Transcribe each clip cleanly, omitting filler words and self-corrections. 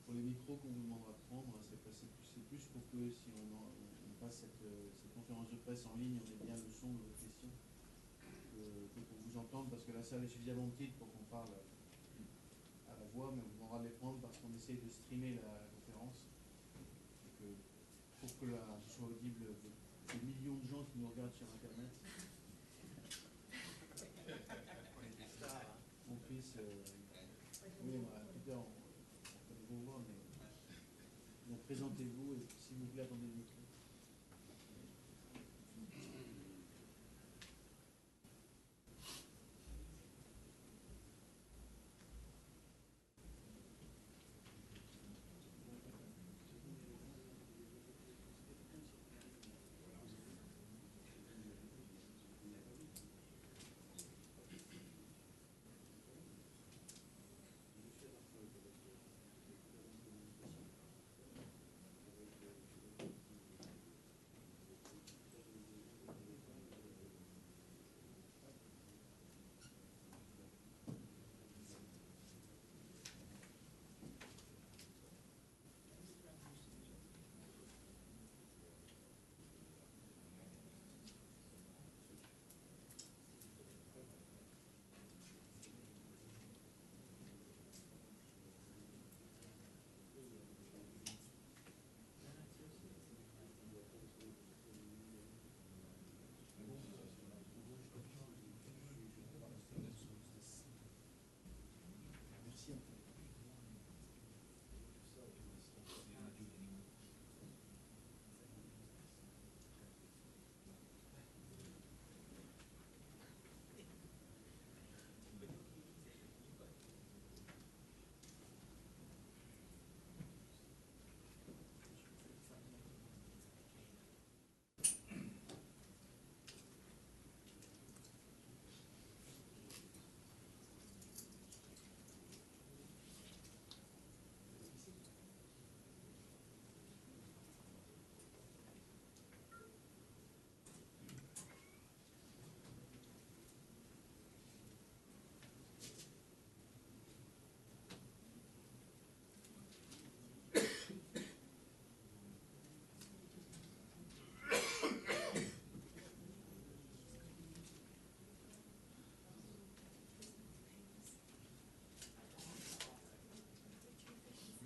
Pour les micros qu'on vous demandera de prendre, c'est plus pour que si on passe cette conférence de presse en ligne, on ait bien le son de votre question, que pour vous entendre, parce que la salle est suffisamment petite pour qu'on parle à la voix, mais on vous demandera de les prendre parce qu'on essaye de streamer la conférence. Et que, pour que ce soit audible des millions de gens qui nous regardent sur Internet, on puisse... oui, voilà, en tout cas, on vous voir, mais donc présentez-vous et s'il vous plaît, attendez le micro.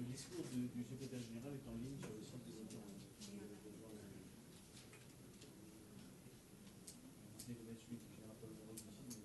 Le discours du secrétaire général est en ligne sur le site de l'OTAN. Vous mettre celui qui gère Palomeros ici.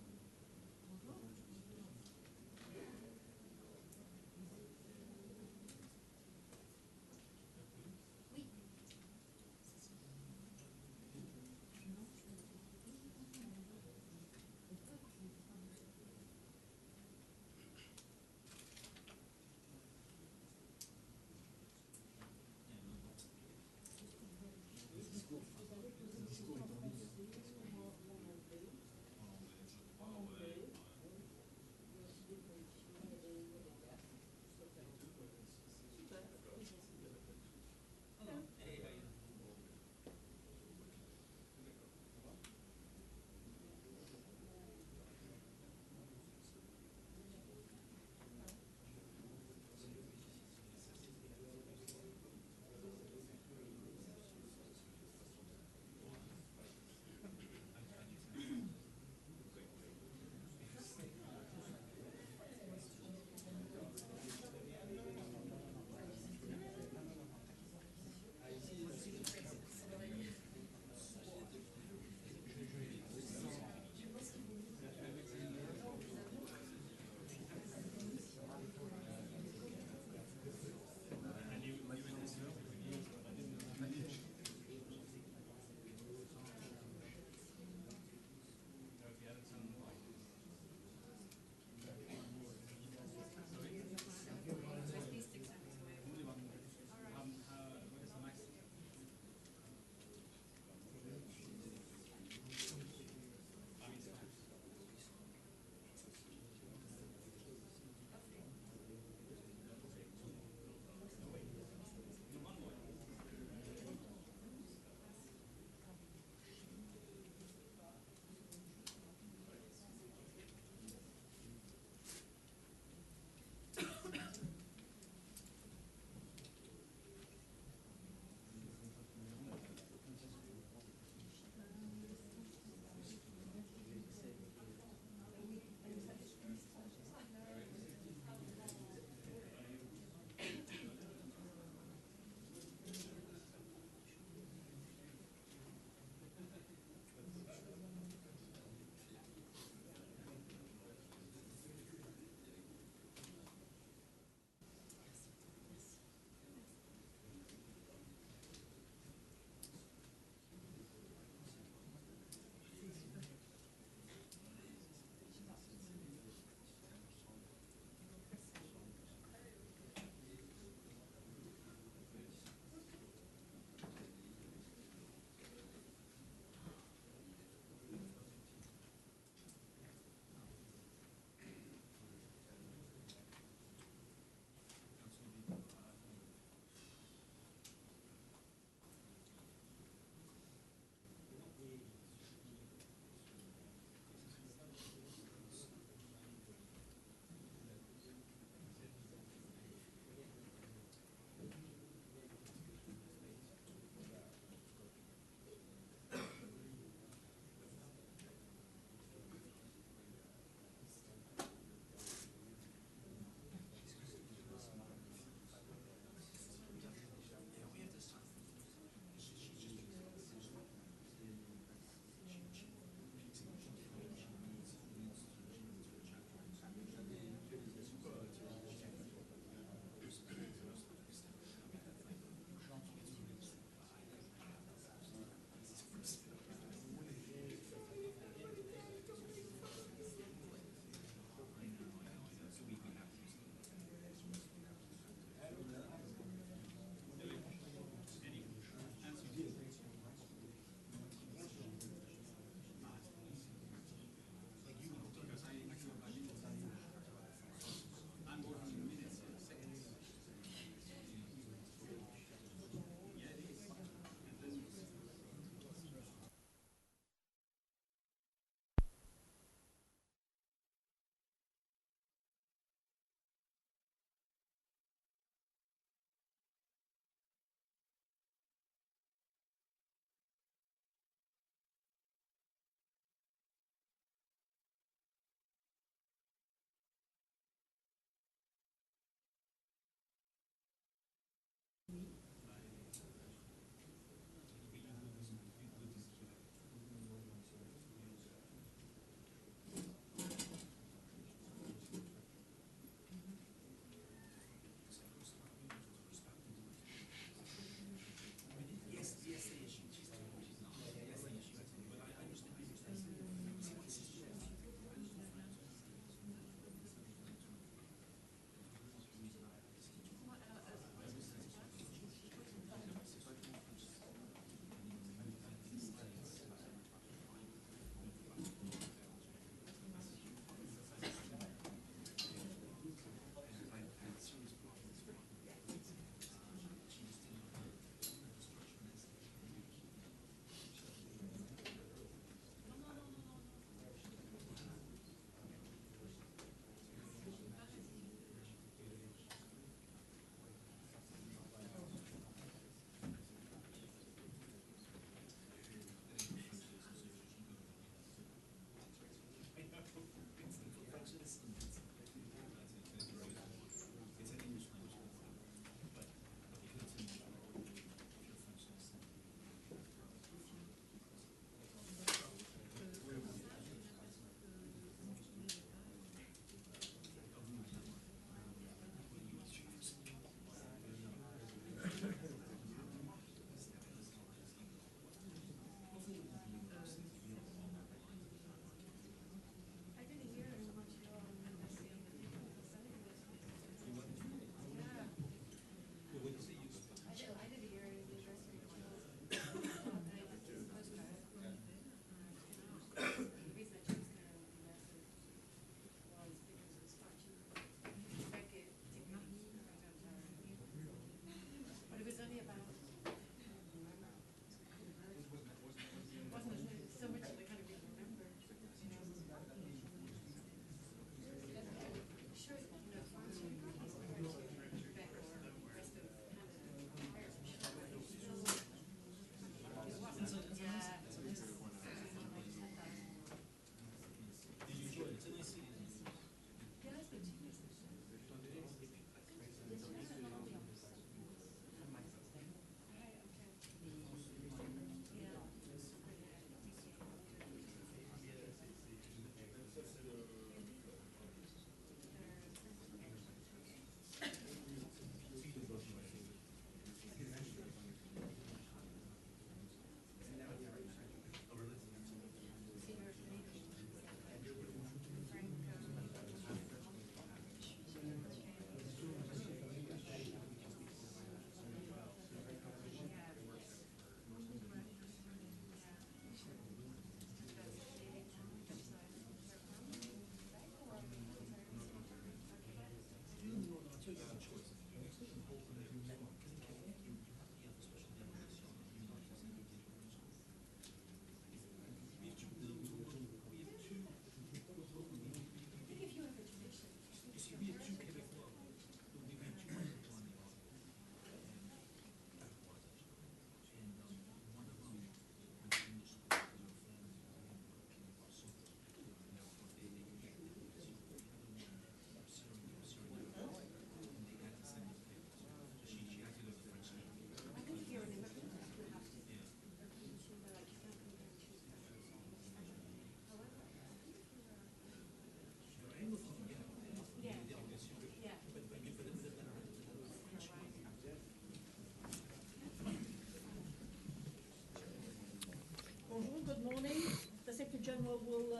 Fogh will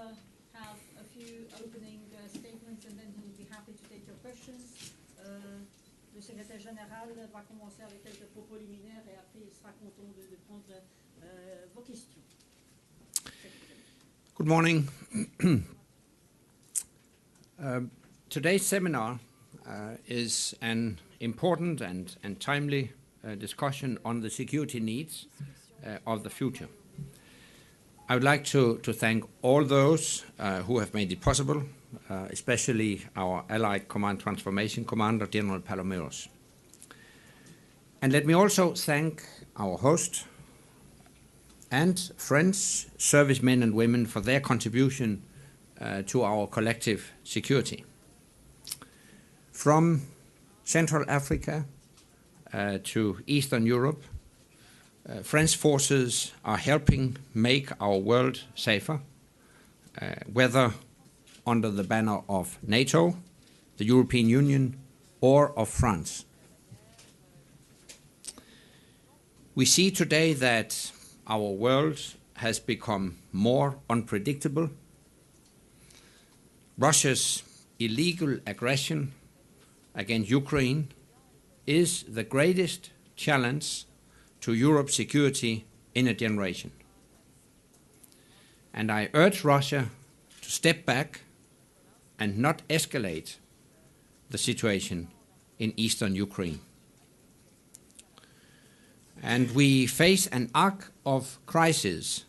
have a few opening statements and then he'll be happy to take your questions. Le secrétaire général va commencer avec quelques propos liminaires et après il sera content de prendre vos questions. Good morning. Today's seminar is an important and timely discussion on the security needs of the future. I would like to thank all those who have made it possible, especially our Allied Command Transformation Commander, General Palomeros. And let me also thank our host and friends, servicemen and women, for their contribution to our collective security. From Central Africa to Eastern Europe, French forces are helping make our world safer, whether under the banner of NATO, the European Union, or of France. We see today that our world has become more unpredictable. Russia's illegal aggression against Ukraine is the greatest challenge to Europe's security in a generation. And I urge Russia to step back and not escalate the situation in eastern Ukraine. And we face an arc of crises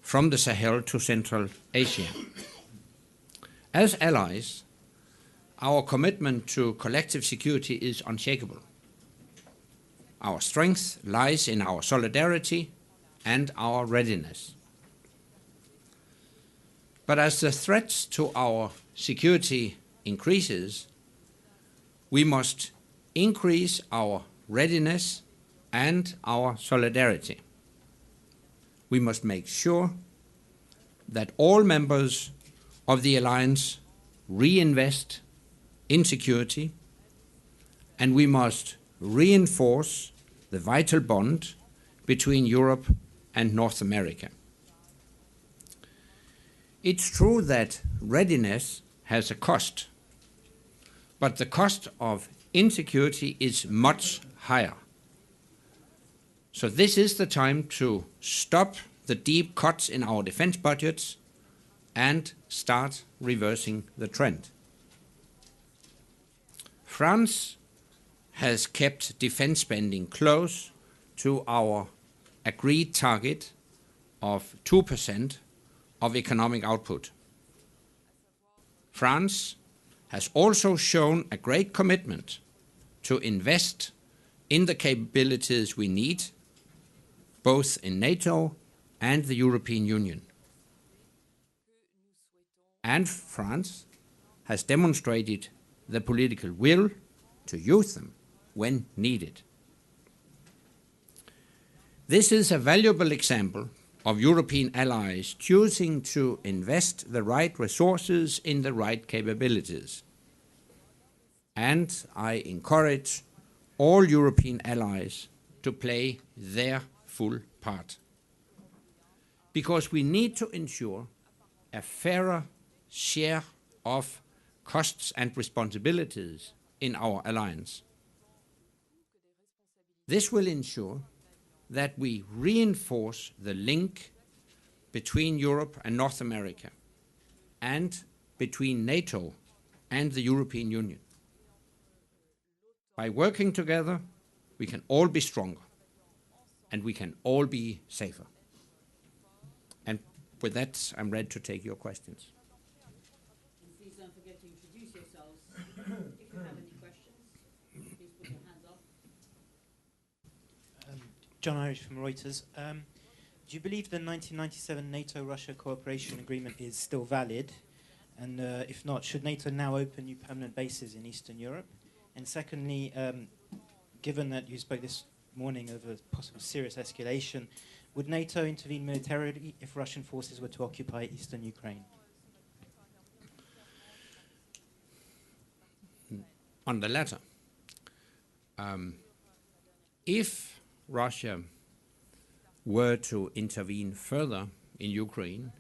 from the Sahel to Central Asia. As allies, our commitment to collective security is unshakable. Our strength lies in our solidarity and our readiness. But as the threats to our security increases, we must increase our readiness and our solidarity. We must make sure that all members of the alliance reinvest in security, and we must reinforce the vital bond between Europe and North America. It's true that readiness has a cost, but the cost of insecurity is much higher. So this is the time to stop the deep cuts in our defense budgets and start reversing the trend. France has kept defense spending close to our agreed target of 2% of economic output. France has also shown a great commitment to invest in the capabilities we need, both in NATO and the European Union. And France has demonstrated the political will to use them when needed. This is a valuable example of European allies choosing to invest the right resources in the right capabilities. And I encourage all European allies to play their full part. Because we need to ensure a fairer share of costs and responsibilities in our alliance. This will ensure that we reinforce the link between Europe and North America and between NATO and the European Union. By working together, we can all be stronger and we can all be safer. And with that, I'm ready to take your questions. Please don't forget to introduce yourselves. If you have any questions, please put your hand up. John Irish from Reuters. Do you believe the 1997 NATO-Russia cooperation agreement is still valid? And if not, should NATO now open new permanent bases in Eastern Europe? And secondly, given that you spoke this morning of a possible serious escalation, would NATO intervene militarily if Russian forces were to occupy eastern Ukraine? On the latter, if Russia were to intervene further in Ukraine,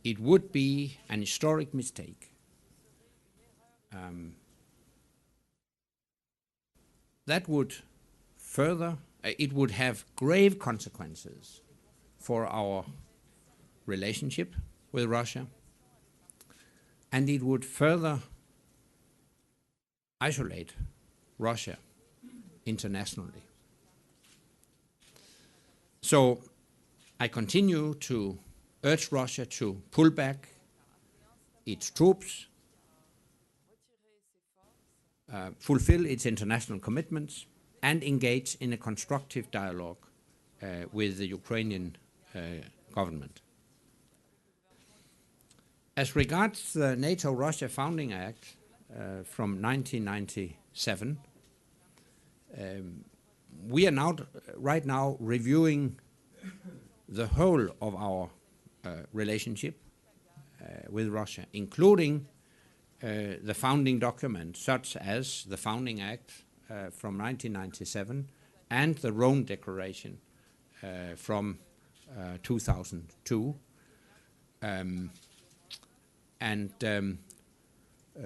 it would be an historic mistake. That would further, it would have grave consequences for our relationship with Russia, and it would further isolate Russia internationally. So I continue to urge Russia to pull back its troops, fulfill its international commitments, and engage in a constructive dialogue with the Ukrainian government. As regards the NATO-Russia Founding Act from 1997, we are right now reviewing the whole of our relationship with Russia, including the founding documents such as the Founding Act from 1997 and the Rome Declaration from 2002.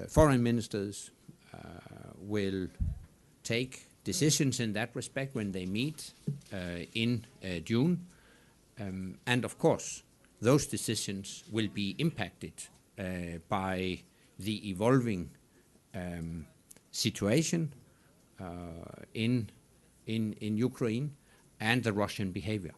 Foreign ministers will take decisions in that respect when they meet in June. And of course, those decisions will be impacted by the evolving situation in Ukraine and the Russian behavior.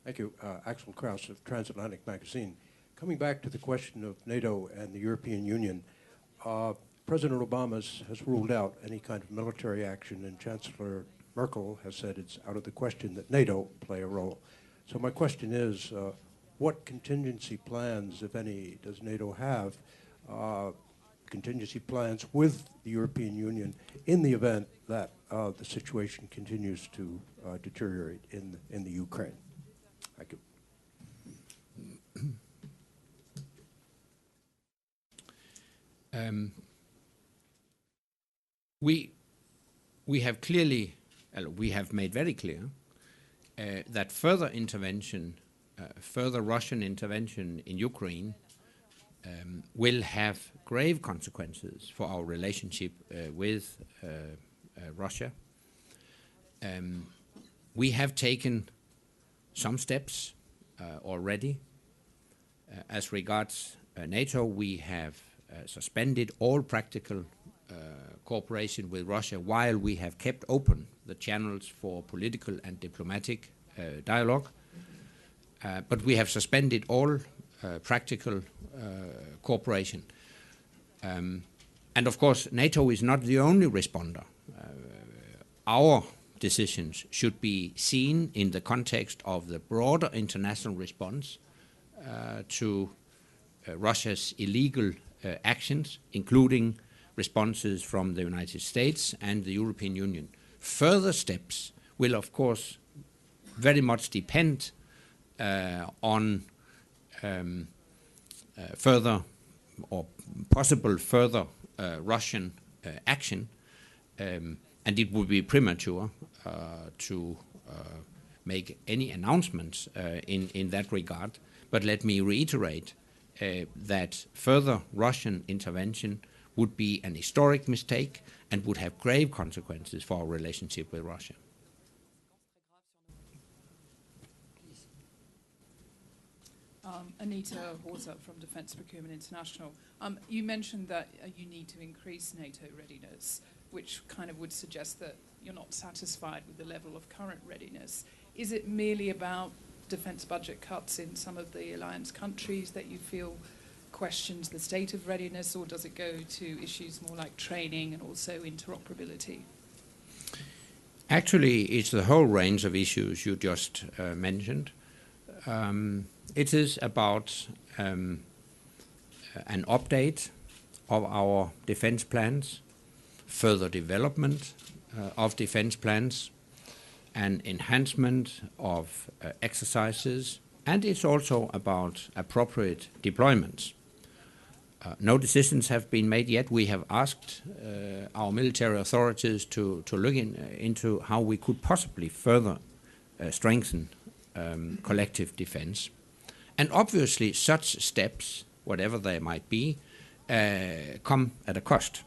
Thank you. Axel Kraus of Transatlantic Magazine. Coming back to the question of NATO and the European Union, President Obama has ruled out any kind of military action, and Chancellor Merkel has said it's out of the question that NATO play a role. So my question is, what contingency plans, if any, does NATO have, contingency plans with the European Union in the event that the situation continues to deteriorate in the Ukraine? Thank you. We have clearly, we have made very clear that further intervention, further Russian intervention in Ukraine will have grave consequences for our relationship with Russia. We have taken some steps already. As regards NATO, we have suspended all practical cooperation with Russia while we have kept open the channels for political and diplomatic dialogue. But we have suspended all practical cooperation. And of course, NATO is not the only responder. Our decisions should be seen in the context of the broader international response to Russia's illegal actions, including responses from the United States and the European Union. Further steps will, of course, very much depend on further or possible further Russian action, and it would be premature to make any announcements in that regard. But let me reiterate that further Russian intervention would be an historic mistake and would have grave consequences for our relationship with Russia. Anita Horza from Defence Procurement International. You mentioned that you need to increase NATO readiness, which kind of would suggest that you're not satisfied with the level of current readiness. Is it merely about defence budget cuts in some of the alliance countries that you feel questions the state of readiness, or does it go to issues more like training and also interoperability? Actually, it's the whole range of issues you just mentioned. It is about an update of our defense plans, further development of defense plans, an enhancement of exercises, and it's also about appropriate deployments. No decisions have been made yet. We have asked our military authorities to look into how we could possibly further strengthen collective defense. And obviously such steps, whatever they might be, come at a cost.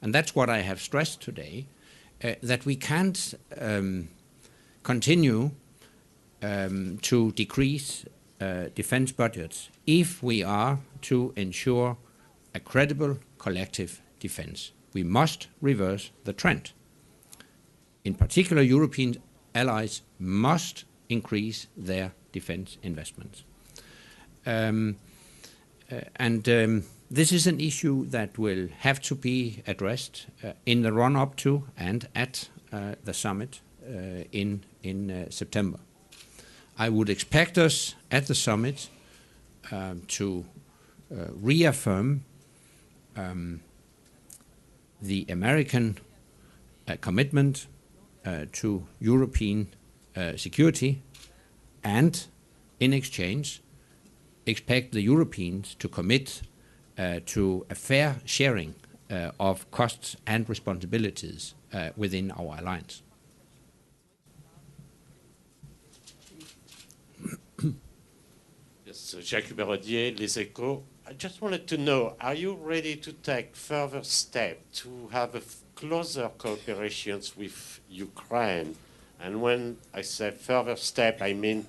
And that's what I have stressed today, that we can't continue to decrease defense budgets if we are to ensure a credible collective defense. We must reverse the trend. In particular, European allies must increase their defense investments. This is an issue that will have to be addressed in the run-up to and at the summit in September. I would expect us at the summit to reaffirm the American commitment to European security, and in exchange expect the Europeans to commit to a fair sharing of costs and responsibilities within our alliance. Yes, Jacques Berrodier, Les Echos. I just wanted to know, are you ready to take further steps to have a closer cooperation with Ukraine? And when I say further step, I mean,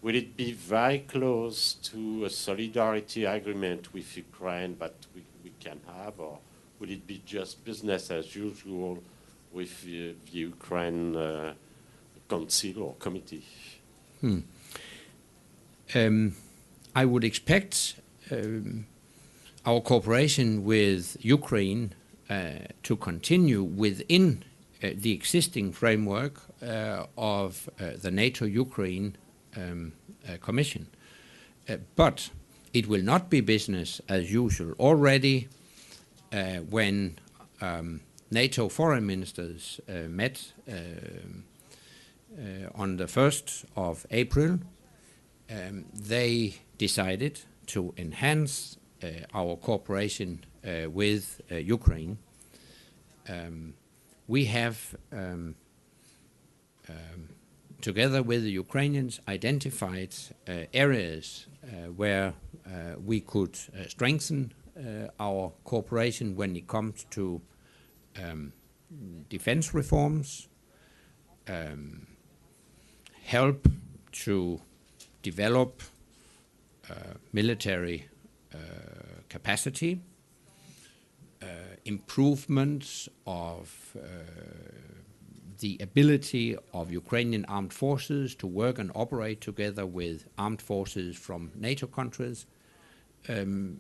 will it be very close to a solidarity agreement with Ukraine that we can have, or will it be just business as usual with the Ukraine Council or committee? I would expect our cooperation with Ukraine to continue within the existing framework of the NATO-Ukraine Commission. But it will not be business as usual. Already when NATO foreign ministers met on the 1st of April, they decided to enhance our cooperation with Ukraine. We have, together with the Ukrainians, identified areas where we could strengthen our cooperation when it comes to defense reforms, help to develop military capacity, improvements of the ability of Ukrainian armed forces to work and operate together with armed forces from NATO countries. And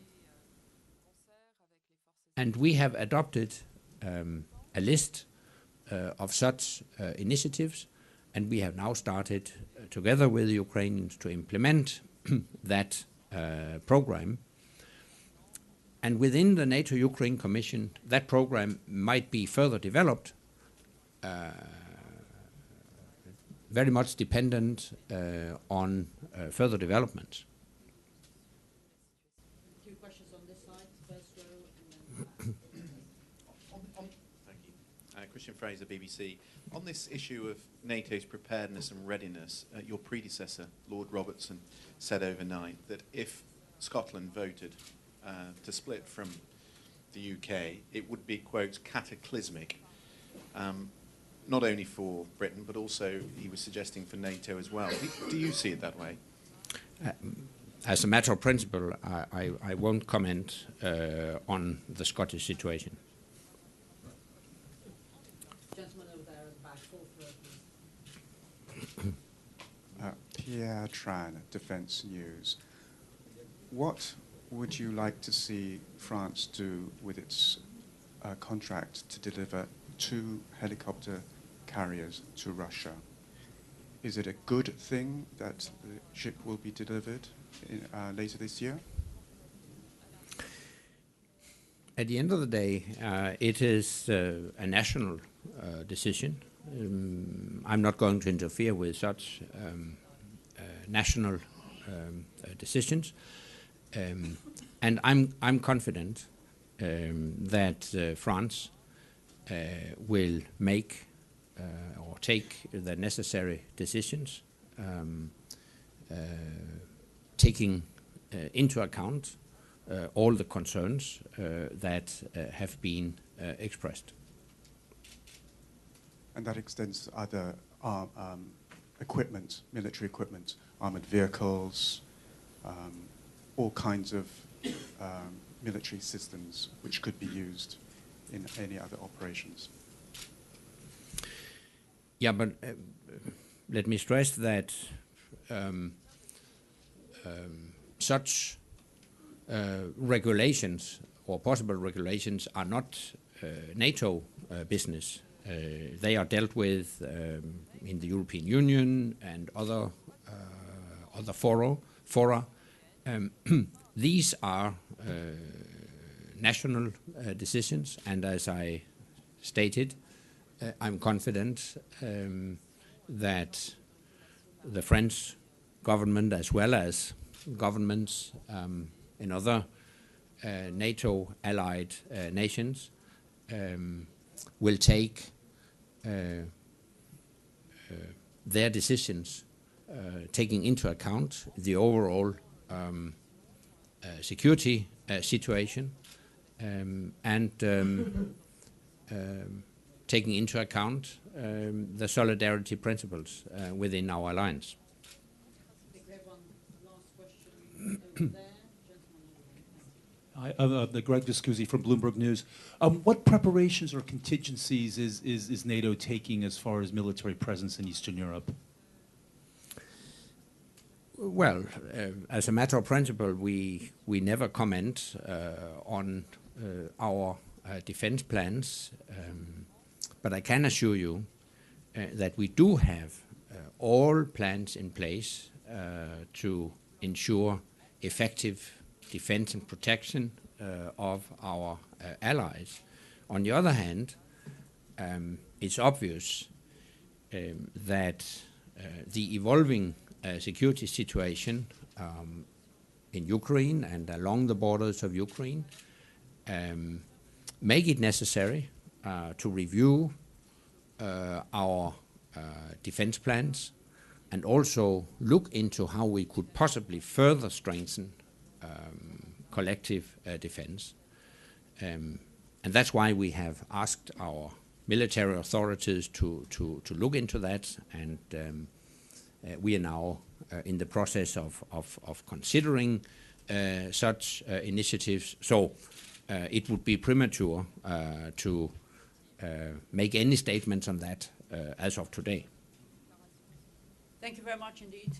we have adopted a list of such initiatives, and we have now started together with the Ukrainians to implement that program. And within the NATO-Ukraine Commission, that program might be further developed, very much dependent on further developments. A few questions on this side, first row, and then Thank you. Christian Fraser, BBC. On this issue of NATO's preparedness and readiness, your predecessor, Lord Robertson, said overnight that if Scotland voted to split from the UK, it would be, quote, cataclysmic, not only for Britain, but also, he was suggesting, for NATO as well. Do you see it that way? As a matter of principle, I won't comment on the Scottish situation. gentleman over there at the back, fourth row, please. Pierre Tran, Defence News. What would you like to see France do with its contract to deliver 2 helicopter carriers to Russia? Is it a good thing that the ship will be delivered later this year? At the end of the day, it is a national decision. I'm not going to interfere with such national decisions. And I'm confident that France will make or take the necessary decisions, taking into account all the concerns that have been expressed. And that extends to other equipment, military equipment, armored vehicles, all kinds of military systems which could be used in any other operations. Yeah, but let me stress that such regulations or possible regulations are not NATO business. They are dealt with in the European Union and other fora. These are national decisions, and as I stated, I'm confident that the French government, as well as governments in other NATO allied nations, will take their decisions taking into account the overall security situation and taking into account the solidarity principles within our alliance. I think we have one last question over there. Hi, Greg Viscusi from Bloomberg News. What preparations or contingencies is NATO taking as far as military presence in Eastern Europe? Well, as a matter of principle, we never comment on our defense plans, but I can assure you that we do have all plans in place to ensure effective defense and protection of our allies. On the other hand, it's obvious that the evolving security situation in Ukraine and along the borders of Ukraine make it necessary to review our defense plans and also look into how we could possibly further strengthen collective defense. And that's why we have asked our military authorities to look into that, and we are now in the process of considering such initiatives. So it would be premature to make any statements on that as of today. Thank you very much indeed.